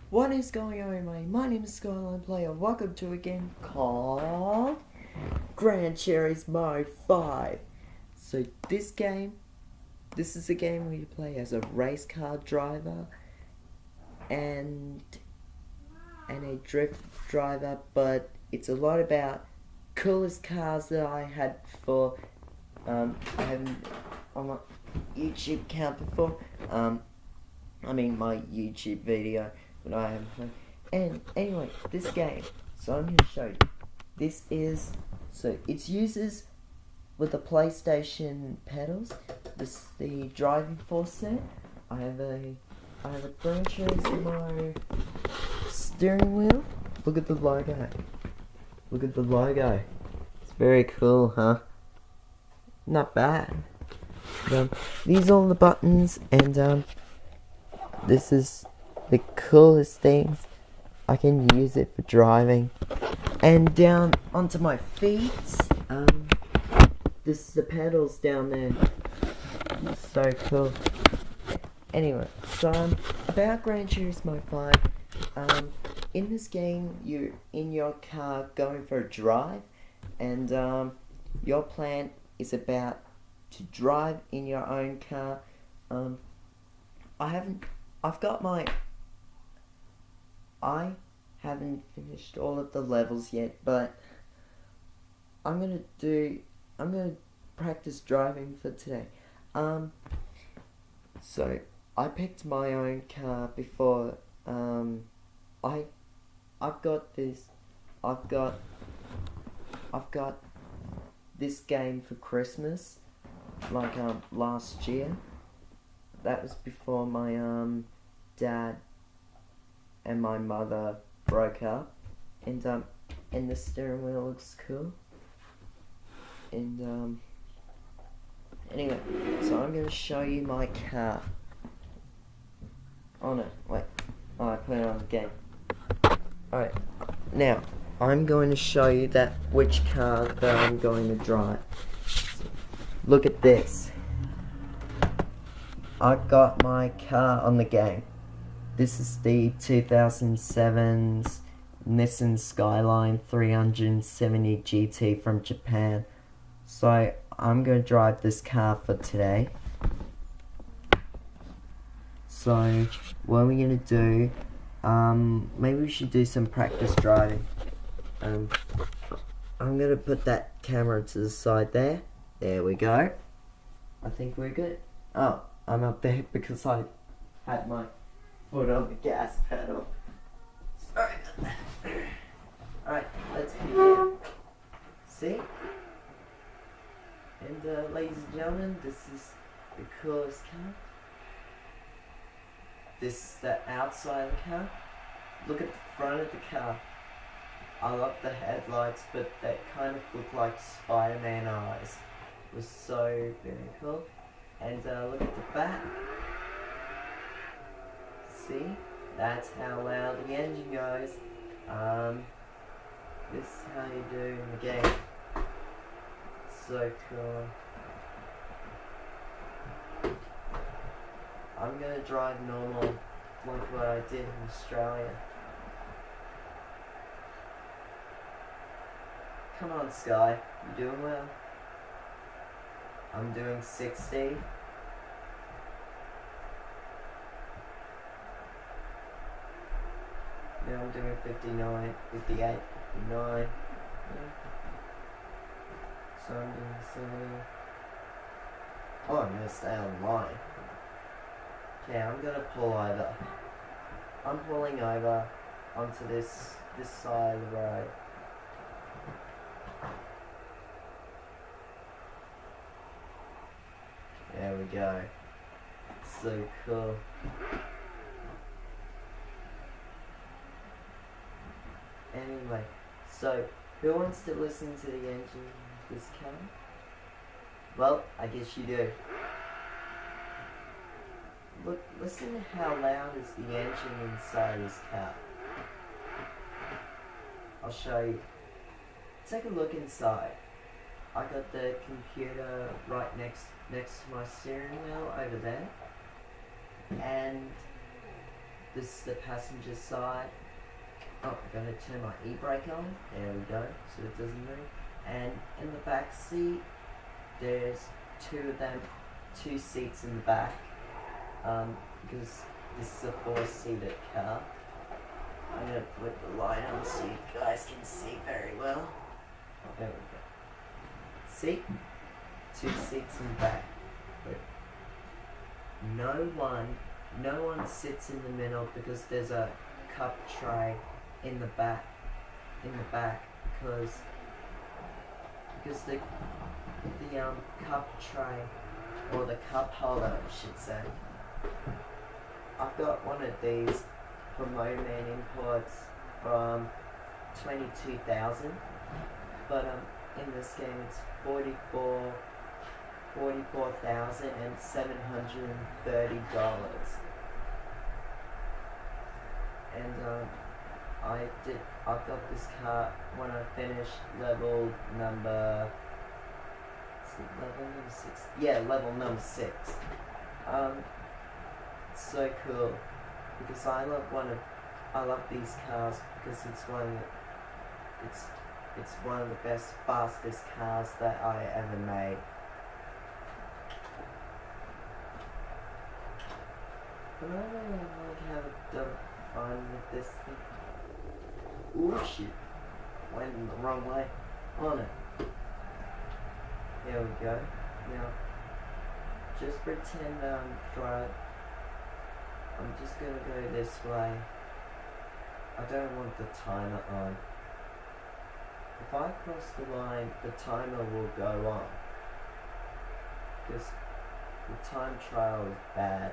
What is going on, everybody? My name is Skyline Player. Welcome to a game called Gran Mode 5. So this is a game where you play as a race car driver and a drift driver, but it's a lot about coolest cars that I had before. I haven't on my YouTube account before. My YouTube video. But I haven't played. And anyway, this game. So I'm going to show you. It's uses with the PlayStation pedals. This the driving force set. I have a Gran Turismo steering wheel. Look at the logo. Look at the logo. It's very cool, huh? Not bad. These are all the buttons, and this is the coolest things. I can use it for driving. And down onto my feet, this is the pedals down there. It's so cool. Anyway, so about Gran Turismo 5. In this game, you're in your car going for a drive, and your plan is about to drive in your own car. I haven't finished all of the levels yet, but I'm gonna practice driving for today. So I picked my own car before. I've got this game for Christmas, like last year. That was before my dad and my mother broke up, and the steering wheel looks cool. And anyway, so I'm gonna show you my car. Oh no, wait. Oh, I put it on the game. Alright, now I'm going to show you which car that I'm going to drive. Look at this. I got my car on the game. This is the 2007's Nissan Skyline 370 GT from Japan. So I'm going to drive this car for today. So what are we going to do? Maybe we should do some practice driving. I'm going to put that camera to the side there. There we go. I think we're good. Oh, I'm up there because I had my foot on the gas pedal. Sorry about that. Alright, let's begin. See? And ladies and gentlemen, this is the coolest car. This is the outside of the car. Look at the front of the car. I love the headlights, but they kind of look like Spider-Man eyes. It was so very cool. And look at the back. See? That's how loud the engine goes. This is how you do in the game. So cool. I'm gonna drive normal, like what I did in Australia. Come on, Sky. You doing well? I'm doing 60. Now I'm doing 59, 58, 59. Yeah. So I'm doing 70. Oh, I'm gonna stay on line. Okay, I'm gonna pull over. I'm pulling over onto this side of the road. There we go. So cool. Anyway, so who wants to listen to the engine of this car? Well, I guess you do. Look, listen to how loud is the engine inside this car. I'll show you. Take a look inside. I got the computer right next to my steering wheel over there, and this is the passenger side. Oh, I'm gonna turn my e-brake on. There we go, so it doesn't move. And in the back seat, there's two of them, two seats in the back. Because this is a four-seated car. I'm gonna put the light on so you guys can see very well. There we go. See? Two seats in the back. But no one sits in the middle because there's a cup tray in the back. Because the cup tray, or the cup holder I should say. I've got one of these from Motorman Imports from 22,000, but in this game it's $44,730, and I got this car when I finished level number. Is it level number 6? Yeah, level number 6. It's so cool because I love these cars because it's one of the best, fastest cars that I ever made. But I don't really have done fun with this thing. Oh shit! Went in the wrong way. On it. There we go. Now, just pretend drive. I'm just gonna go this way. I don't want the timer on. If I cross the line, the timer will go on. Because the time trial is bad.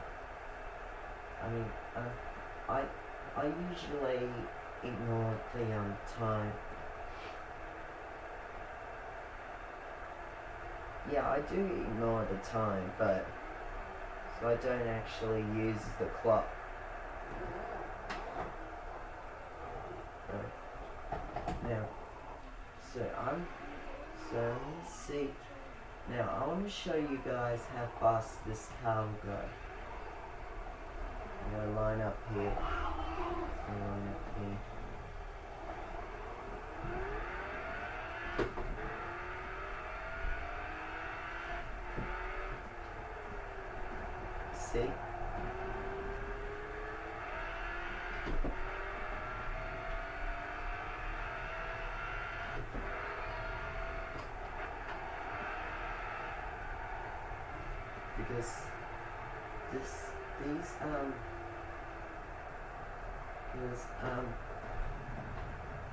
I mean, I usually ignore the time. Yeah, I do ignore the time, but so I don't actually use the clock. Now, let's see. Now, I want to show you guys how fast this car will go. I'm going to line up here. See? Because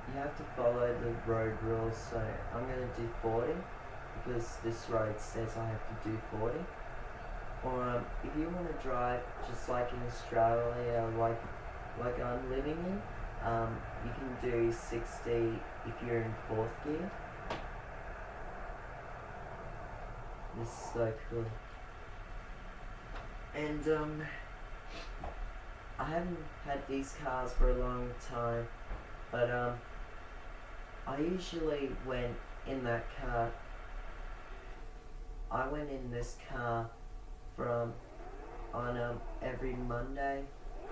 you have to follow the road rules, so I'm going to do 40 because this road says I have to do 40. Or if you want to drive just like in Australia, like I'm living in, you can do 60 if you're in 4th gear. This is so cool. And I haven't had these cars for a long time, but I usually went in that car. I went in this car from on every Monday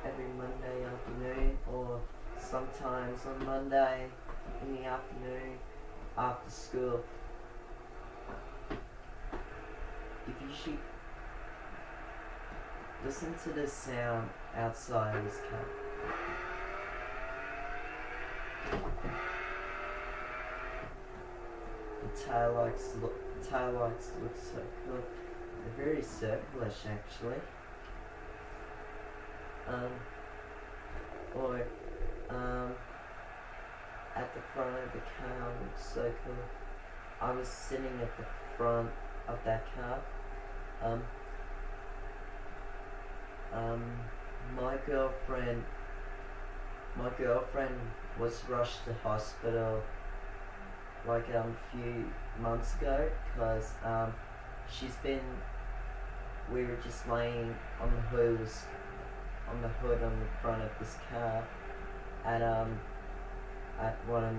afternoon, or sometimes on Monday in the afternoon after school. If you should listen to the sound outside of this car. The taillights look so cool. They're very circlish actually. Or at the front of the car looks so cool. I was sitting at the front of that car. My girlfriend was rushed to hospital like a few months ago because we were just laying on the hood on the front of this car at one of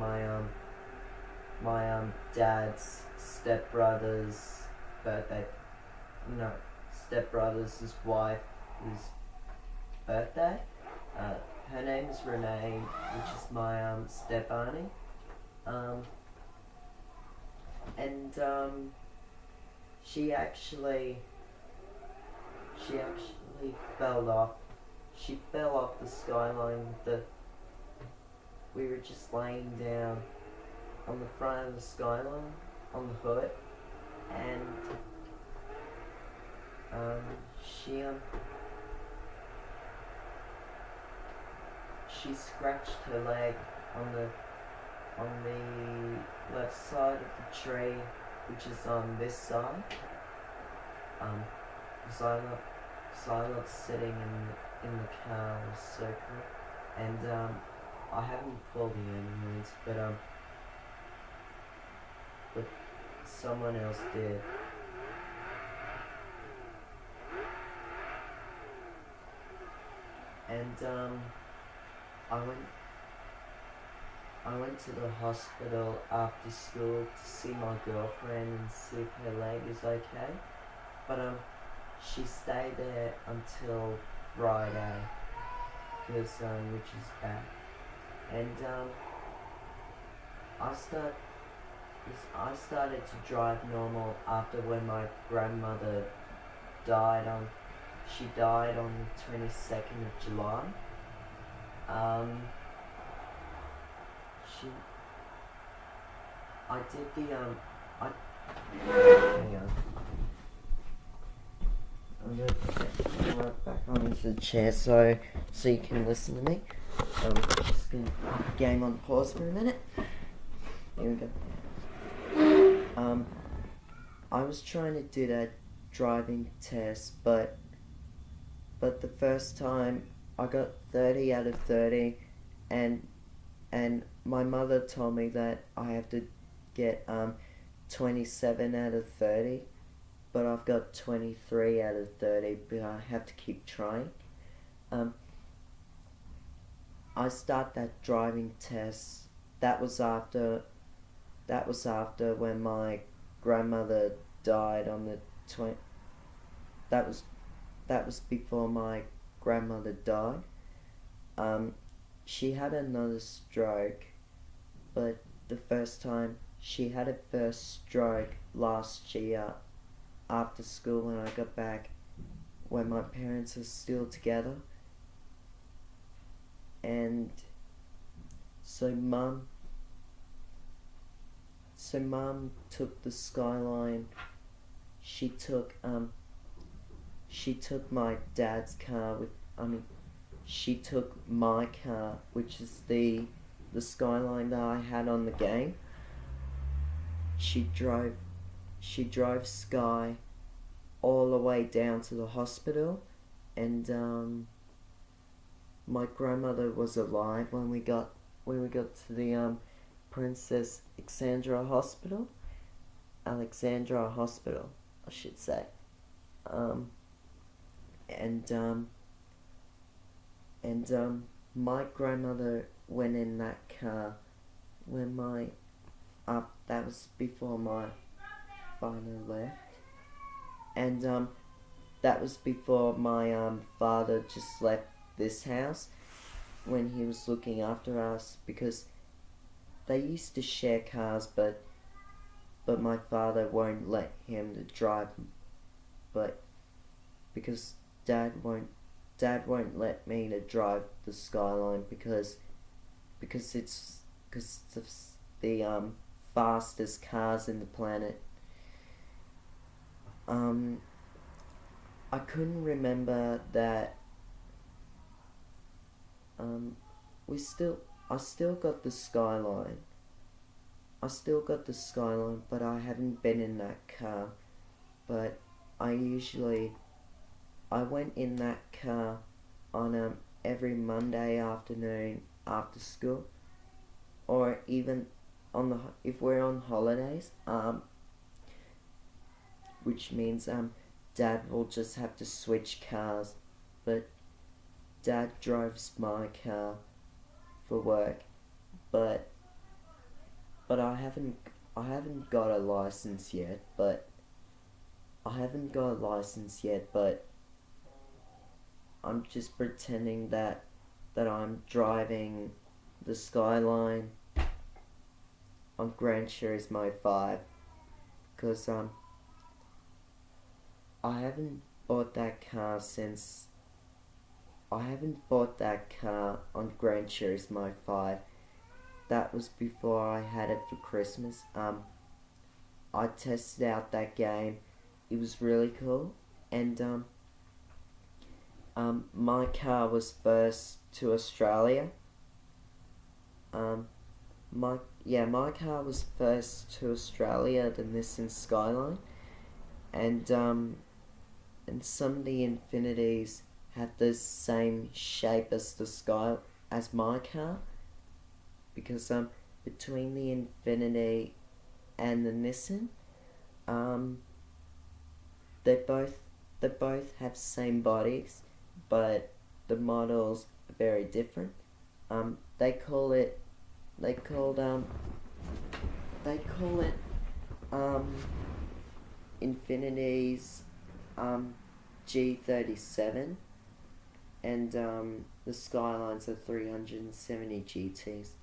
my dad's stepbrother's birthday. No, stepbrother's his wife's birthday. her name is Renee, which is my step auntie. Um, and she actually fell off. She fell off the skyline with the. We were just laying down on the front of the skyline on the hood, and she she scratched her leg on the left side of the tree, which is on this side. Because I love sitting in the car or circle, and I haven't pulled the ambulance, but someone else did. And I went to the hospital after school to see my girlfriend and see if her leg is okay. But she stayed there until Friday, because which is bad. And I started to drive normal after when my grandmother died on. She died on the 22nd of July. I did the hang on. I'm gonna put that right back onto the chair so you can listen to me. Just gonna put the game on pause for a minute. Here we go. I was trying to do that driving test, but the first time I got 30 out of 30, and my mother told me that I have to get 27 out of 30, but I've got 23 out of 30, but I have to keep trying. I start that driving test. That was after when my grandmother died on the 20. That was before my grandmother died. She had another stroke, but the first time she had her first stroke last year after school when I got back, when my parents were still together. And so mum took the Skyline. She took my dad's car she took my car, which is the Skyline that I had on the game. She drove Sky all the way down to the hospital, and my grandmother was alive when we got to the Princess Alexandra Hospital, I should say. And my grandmother went in that car when that was before my father left, and that was before my father just left this house when he was looking after us, because they used to share cars, but my father won't let him to drive, but because Dad won't let me to drive the Skyline because it's the fastest cars in the planet. I couldn't remember that. I still got the Skyline. But I haven't been in that car. But I went in that car on every Monday afternoon after school, or even if we're on holidays, which means Dad will just have to switch cars, but Dad drives my car for work, but I haven't got a license yet, but I'm just pretending that that I'm driving the Skyline on Gran Turismo 5 because I haven't bought that car since I haven't bought that car on Gran Turismo 5. That was before I had it for Christmas. I tested out that game. It was really cool, and my car was first to Australia. My car was first to Australia, the Nissan Skyline, and some of the Infinities had the same shape as as my car, because between the Infinity and the Nissan, they both have same bodies, but the models are very different. They call it Infinity's G37, and the Skylines are 370 GTs.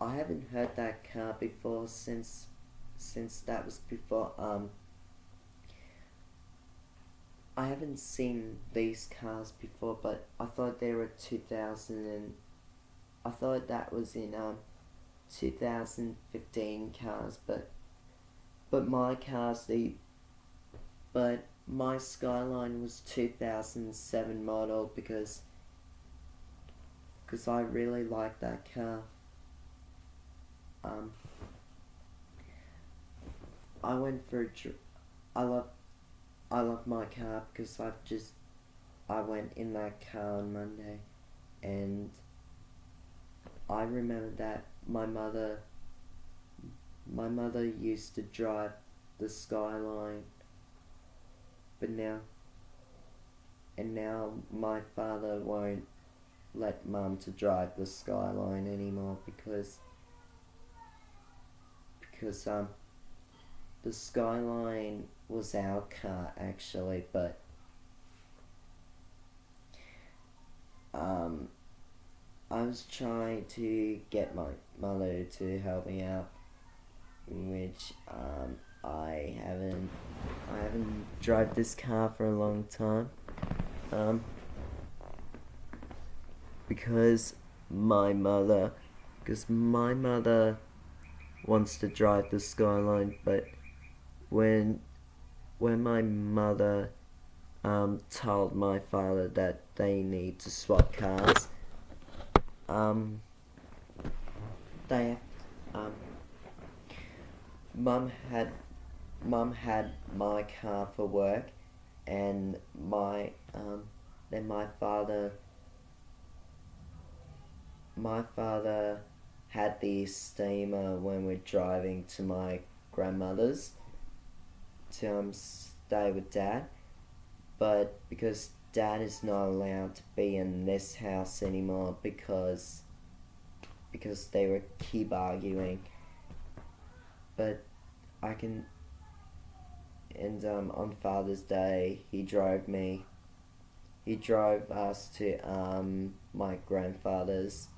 I haven't heard that car before since that was before. I haven't seen these cars before, but I thought they were 2000 and I thought that was in 2015 cars, but my Skyline was 2007 model because I really like that car. I went for I love my car because I went in that car on Monday, and I remember that my mother used to drive the Skyline, but now my father won't let Mum to drive the Skyline anymore because the Skyline was our car actually, but I was trying to get my mother to help me out, which I haven't driven this car for a long time, because my mother wants to drive the Skyline, but when my mother told my father that they need to swap cars, Mum had my car for work, and then my father had the steamer when we're driving to my grandmother's to stay with Dad, but because Dad is not allowed to be in this house anymore because they were keep arguing, but I can, and on Father's Day he drove us to my grandfather's,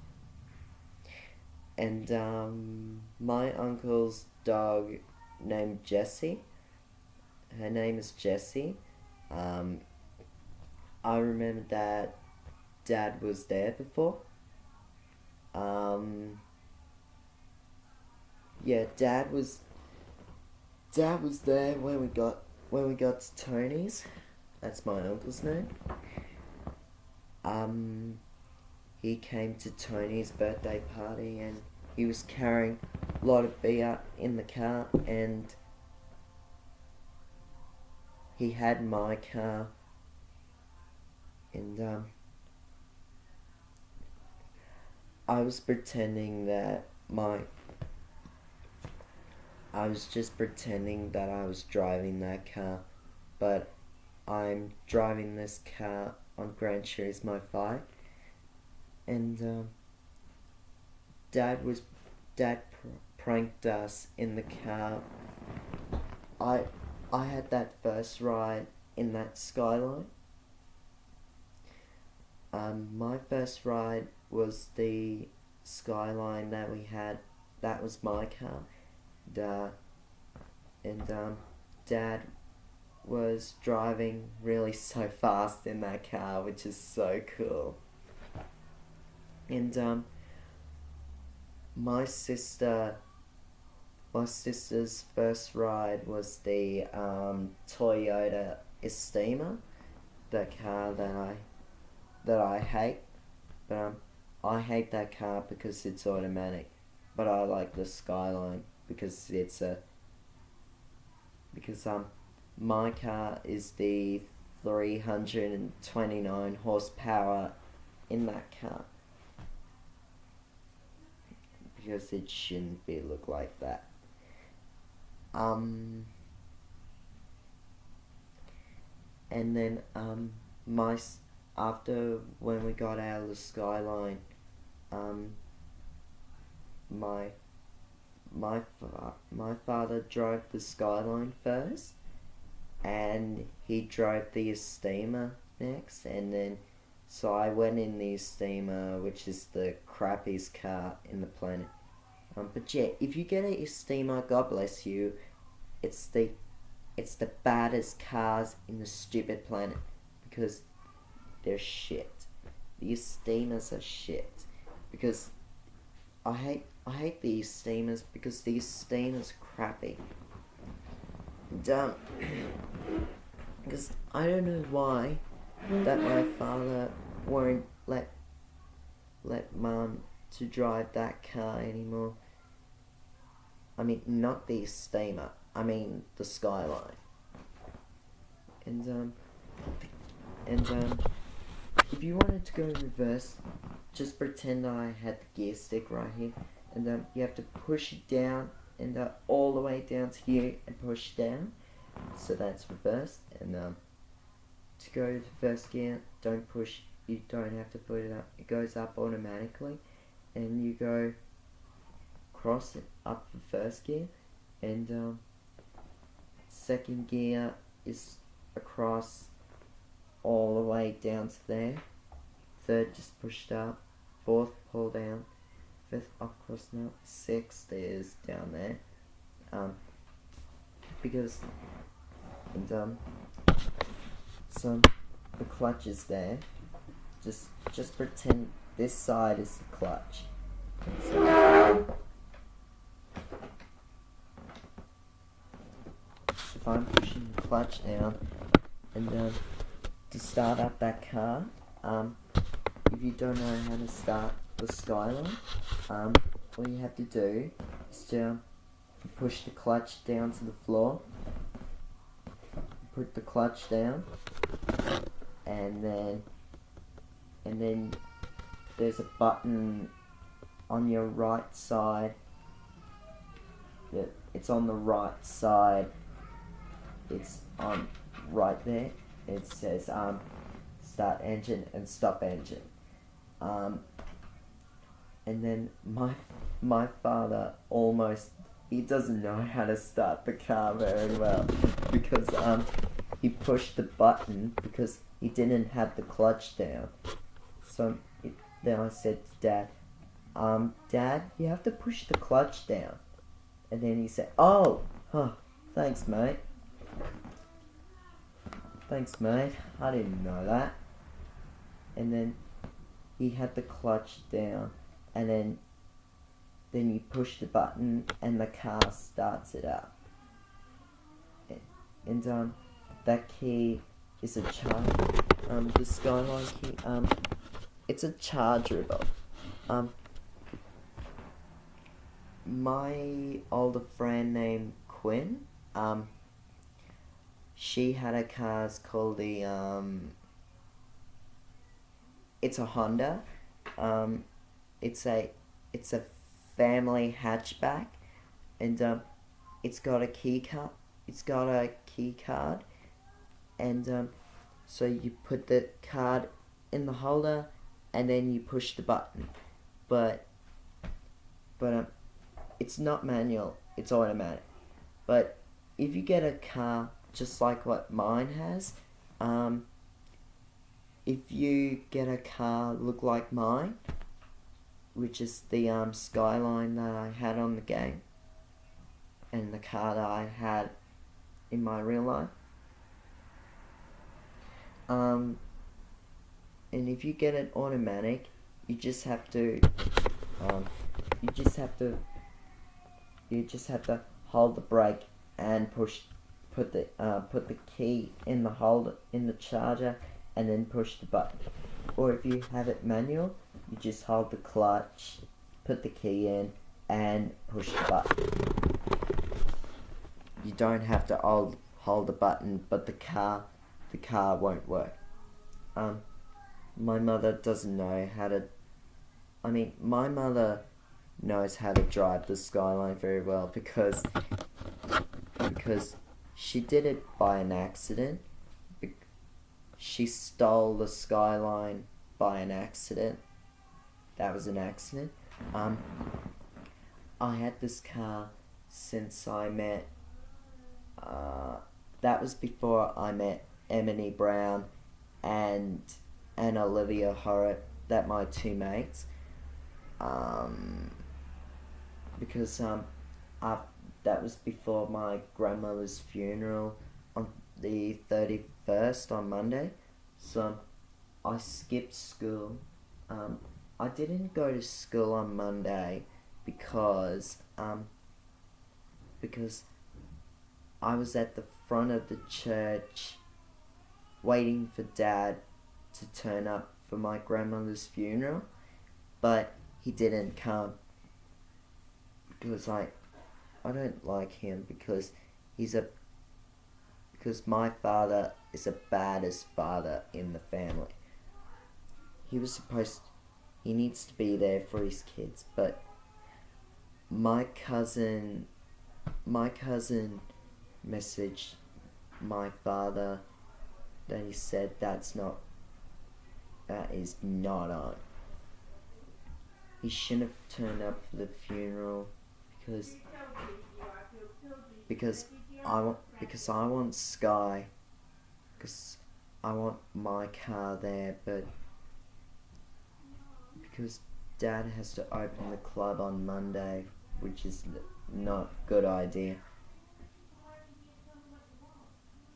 and my uncle's dog named Jessie. Her name is Jessie. I remember that Dad was there before. Dad was there when we got to Tony's. That's my uncle's name. He came to Tony's birthday party, and he was carrying a lot of beer in the car, and he had my car, and I was pretending that I was just pretending that I was driving that car, but I'm driving this car on Gran Turismo 5, and Dad pranked us in the car. I had that first ride in that Skyline. My first ride was the Skyline that we had. That was my car. Dad was driving really so fast in that car, which is so cool. And my sister's first ride was the Toyota Estima, the car that I hate. But I hate that car because it's automatic. But I like the Skyline because my car is the 329 horsepower in that car. Because it shouldn't look like that. And then after when we got out of the Skyline, my father drove the Skyline first, and he drove the Estima next, and then so I went in the Estima, which is the crappiest car in the planet. But yeah, if you get a Estima, God bless you. It's the baddest cars in the stupid planet because they're shit. The Estimas are shit because I hate the Estimas because the Estima's crappy. And, because I don't know why that my father won't let Mum to drive that car anymore. I mean, not the Estima. I mean the Skyline. And if you wanted to go in reverse, just pretend I had the gear stick right here, and you have to push it down and all the way down to here and push down. So that's reverse. And to go to the first gear, don't push. You don't have to put it up. It goes up automatically, and you go cross it up the first gear, and second gear is across all the way down to there. Third, just pushed up. Fourth, pull down. Fifth, up cross now. Sixth is down there. Because so the clutch is there. Just pretend this side is the clutch. So, if I'm pushing the clutch down and to start up that car, if you don't know how to start the Skyline, all you have to do is to push the clutch down to the floor, put the clutch down, and then there's a button on your right side. It's on the right side. It's on right there. It says start engine and stop engine. And then my father he doesn't know how to start the car very well because he pushed the button because he didn't have the clutch down. So then I said to Dad, Dad, you have to push the clutch down. And then he said, oh, thanks mate. Thanks mate, I didn't know that. And then he had the clutch down, and then you push the button and the car starts it up. And that key is a charge. The Skyline key, it's a chargeable. My older friend named Quinn, she had a car called the it's a Honda. It's a family hatchback, and it's got a key card. It's got a key card, and so you put the card in the holder, and then you push the button. But it's not manual. It's automatic. But if you get a car just like what mine has, if you get a car look like mine, which is the Skyline that I had on the game, and the car that I had in my real life, and if you get an automatic, you just have to hold the brake and put the key in the charger, and then push the button. Or if you have it manual, you just hold the clutch, put the key in, and push the button. You don't have to hold the button, but the car won't work. My mother doesn't know how to. My mother knows how to drive the Skyline very well because she did it by an accident. She stole the Skyline by an accident. That was an accident. I had this car since I met. That was before I met Emily Brown and Olivia Horrott. That my two mates. Because that was before my grandmother's funeral on the 31st on Monday. So I skipped school. I didn't go to school on Monday because I was at the front of the church waiting for Dad to turn up for my grandmother's funeral, but he didn't come because I don't like him because because my father is the baddest father in the family. He needs to be there for his kids, but my cousin messaged my father that he said that is not on. He shouldn't have turned up for the funeral because I want Sky, because I want my car there, but because Dad has to open the club on Monday, which is not a good idea.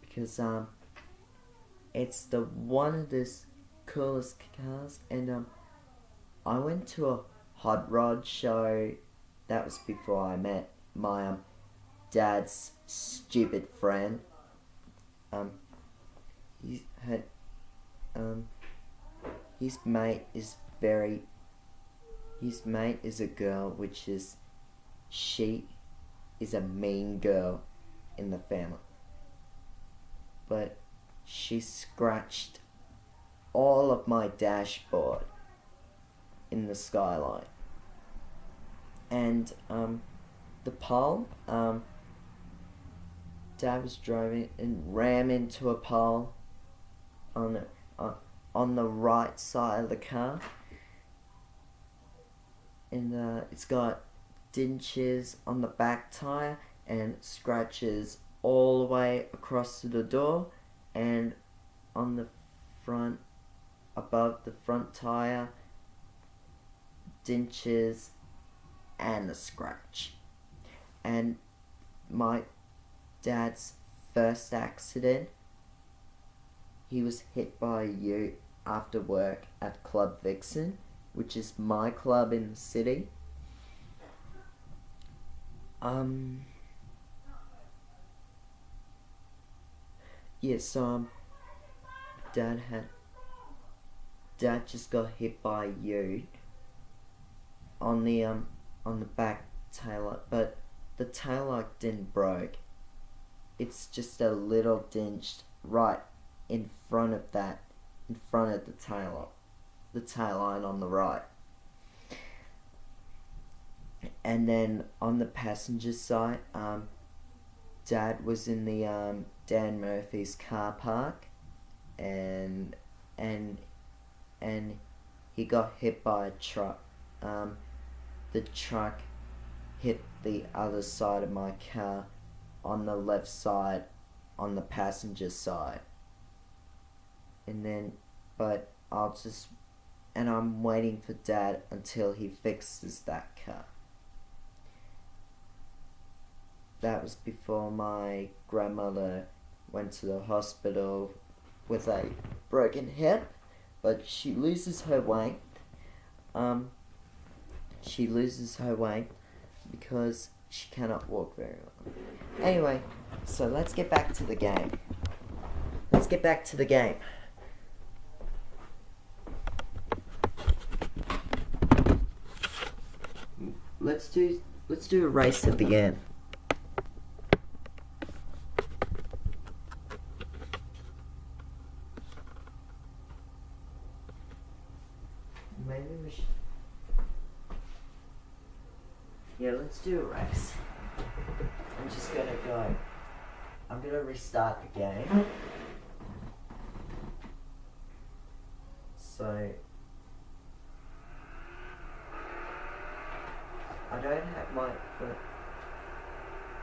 Because it's one of the coolest cars, and I went to a hot rod show. That was before I met my dad's stupid friend. His mate is a girl, which is, she is a mean girl in the family. But she scratched all of my dashboard in the Skyline. And the pole, Dad was driving and ran into a pole on the right side of the car, and it's got dentures on the back tire and scratches all the way across to the door, and on the front, above the front tire, dentures and a scratch. And my dad's first accident, he was hit by a ute after work at Club Vixen, which is my club in the city. Dad just got hit by a ute on the back taillight, but the taillight didn't break. It's just a little dinged right in front of the taillight on the right. And then on the passenger side, Dad was in the Dan Murphy's car park, and he got hit by a truck. The truck hit the other side of my car on the left side, on the passenger side. And then but I'm waiting for Dad until he fixes that car. That was before my grandmother went to the hospital with a broken hip, but she loses her weight. She loses her weight because she cannot walk very well. Anyway, so let's get back to the game. Let's do a race at the end. Maybe we should. Yeah, let's do a race. I'm gonna restart the game. So I don't have my foot,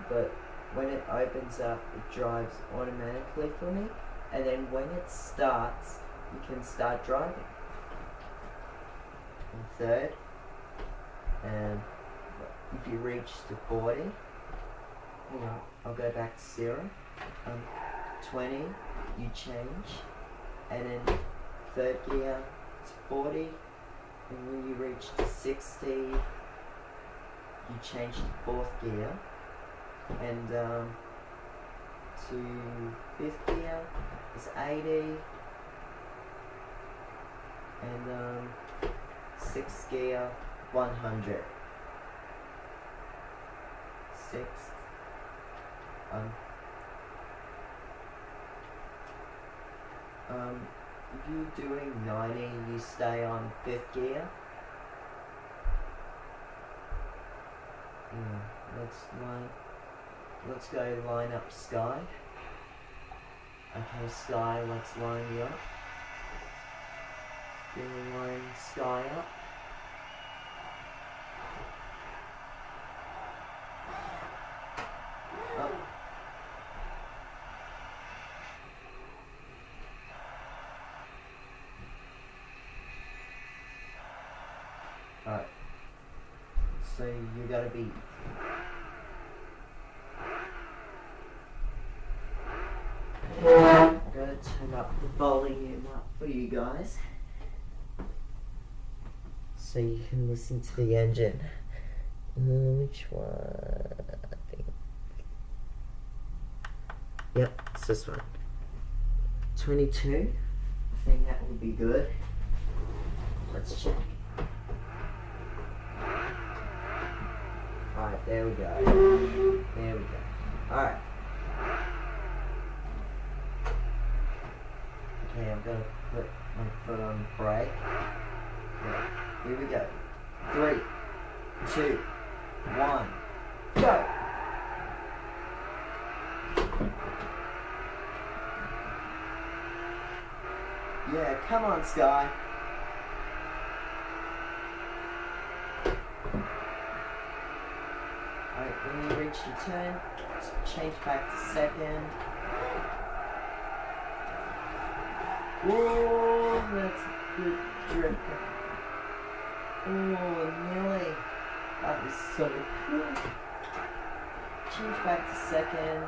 but when it opens up, it drives automatically for me, and then when it starts, you can start driving. And third, and if you reach to 40, I'll go back to 0. 20, you change, and then third gear is 40, and when you reach to 60, you change to fourth gear, and to fifth gear is 80, and sixth gear 100. Sixth, if you're doing 90, you stay on fifth gear. Let's go line up Sky. Okay, Sky, let's line you up. Gonna line Sky up. Alright. So you gotta be. I'm gonna turn up the volume up for you guys, so you can listen to the engine. Which one? I think. Yep, it's this one. 22. I think that will be good. Let's check. Alright, there we go. Alright. Okay, I'm gonna put my foot on brake. Yeah, here we go. 3, 2, 1, go! Yeah, come on, Sky. Alright, when you reach the turn, change back to second. Whoa, that's a good drift. Oh, nearly. That was so cool. Change back to second.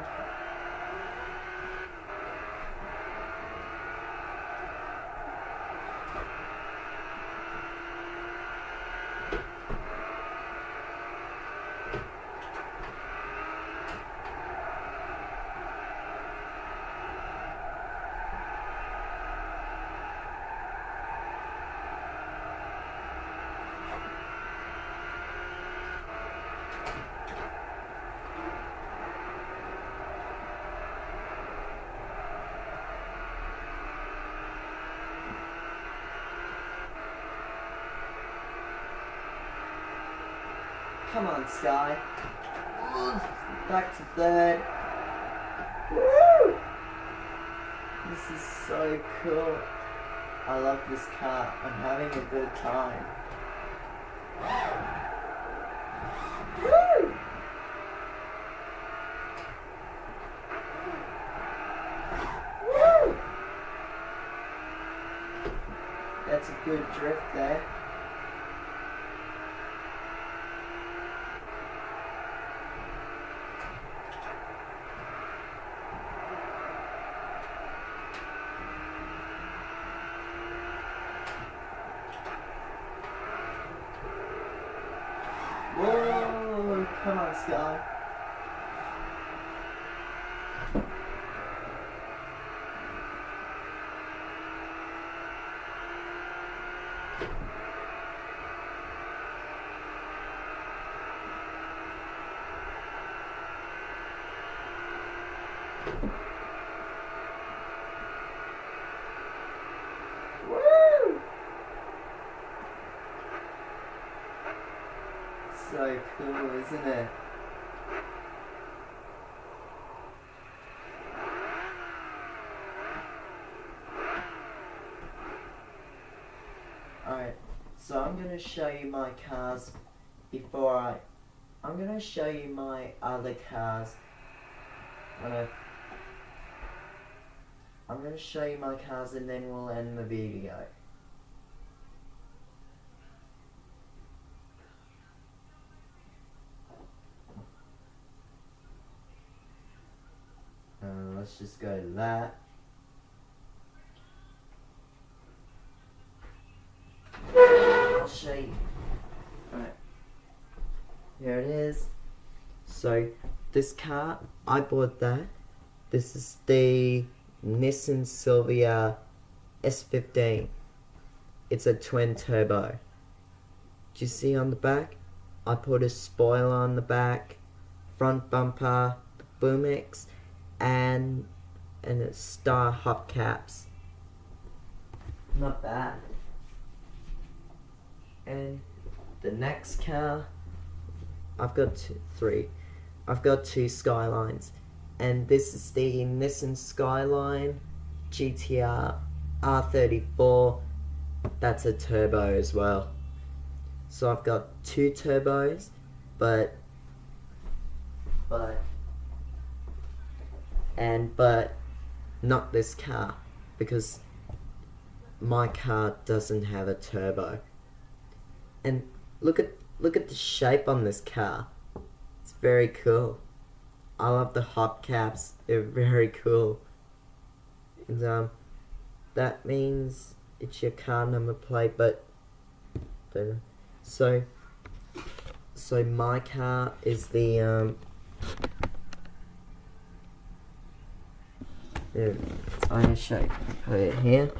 Come on, Sky. Back to third. Woo! This is so cool. I love this car. I'm having a good time. Woo! Woo! good drift there. Whoa, come on, Sky. Woo! So cool, isn't it? Alright, so I'm going to show you my cars before I'm going to show you my other cars I'm going to show you my cars and then we'll end the video. Let's just go to that. I'll show you. Alright. Here it is. So, this car, I bought that. This is the Nissan Silvia S15. It's a twin turbo. Do you see on the back? I put a spoiler on the back, front bumper, the boomix, and a star hubcaps. Not bad. And the next car, I've got three. I've got two Skylines, and this is the Nissan Skyline GTR R34. That's a turbo as well. So I've got two turbos, but not this car, because my car doesn't have a turbo. And look at the shape on this car. It's very cool. I love the hubcaps. They're very cool. And that means it's your car number plate, but so my car is the I'm show you. Put it here.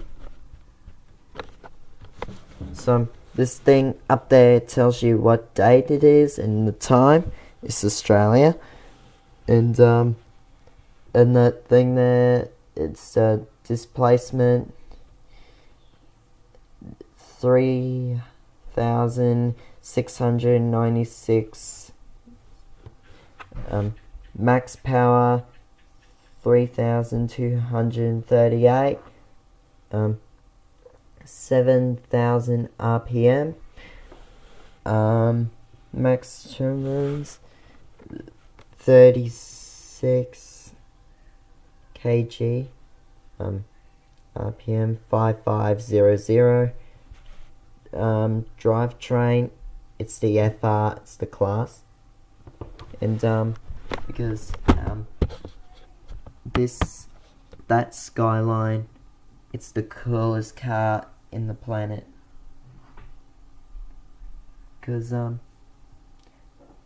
So this thing up there tells you what date it is and the time. It's Australia, and that thing there, it's displacement 3,696, max power 3,238, 7,000 RPM, max turbines 36 kg, RPM 5500, drivetrain, it's the FR, it's the class, and because that Skyline, it's the coolest car in the planet, because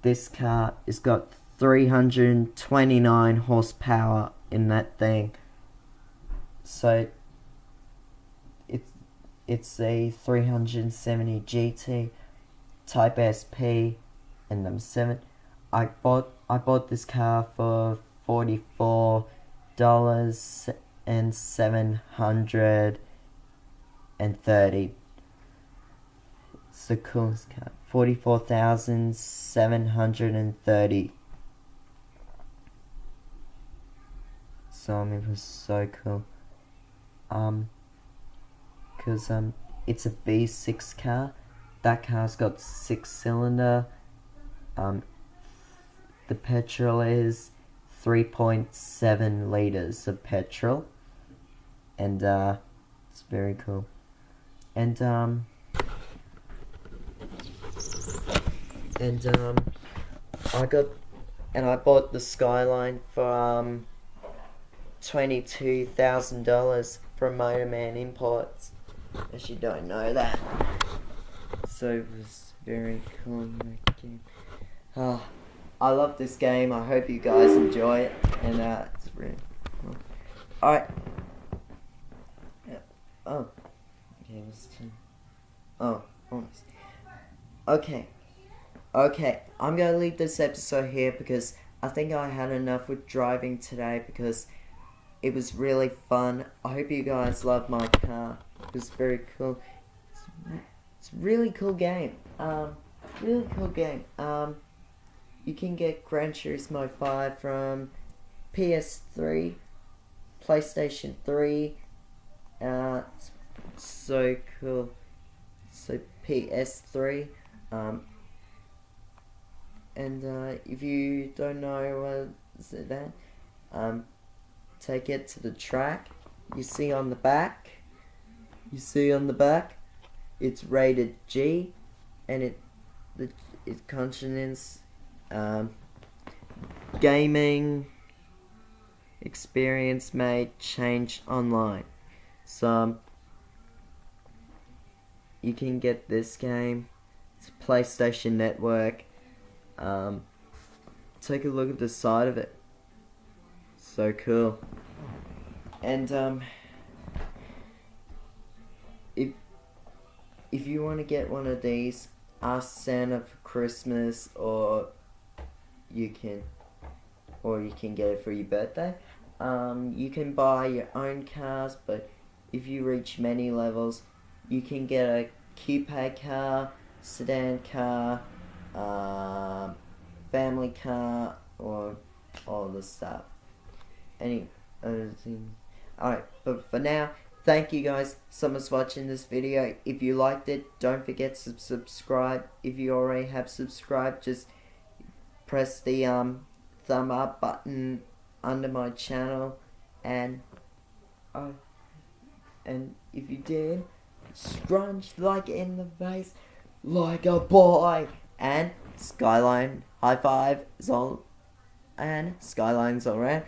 this car has got 329 horsepower in that thing. So it's a 370 GT Type SP and number 7. I bought this car for $44,730. It's the coolest car. 44,730. So it was so cool. Because it's a V6 car. That car's got 6-cylinder. The petrol is 3.7 liters of petrol, and it's very cool. And I bought the Skyline for $22,000 from Motorman Imports. As you don't know that. So it was very cool game. I love this game. I hope you guys enjoy it. And it's really cool. Alright. Oh. Okay, almost. Okay. Okay, I'm gonna leave this episode here because I think I had enough with driving today because it was really fun. I hope you guys love my car. It was very cool. It's a really cool game. Really cool game. You can get Gran Turismo 5 from PS3, PlayStation 3. It's so cool. So PS3. And if you don't know what is it then, take it to the track. You see on the back. It's rated G, and it contains gaming experience made change online. So you can get this game. It's a PlayStation Network. Take a look at the side of it. So cool. And if you want to get one of these, ask Santa for Christmas, or you can get it for your birthday. You can buy your own cars, but if you reach many levels, you can get a coupe car, sedan car, family car, or all the stuff. Any other thing? Alright, but for now, thank you guys so much for watching this video. If you liked it, don't forget to subscribe. If you already have subscribed, just press the thumb up button under my channel, and if you did, scrunch like in the face like a boy. And Skyline high five is all, and Skyline's all around.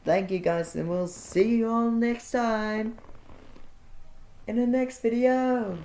Thank you guys, and we'll see you all next time in the next video.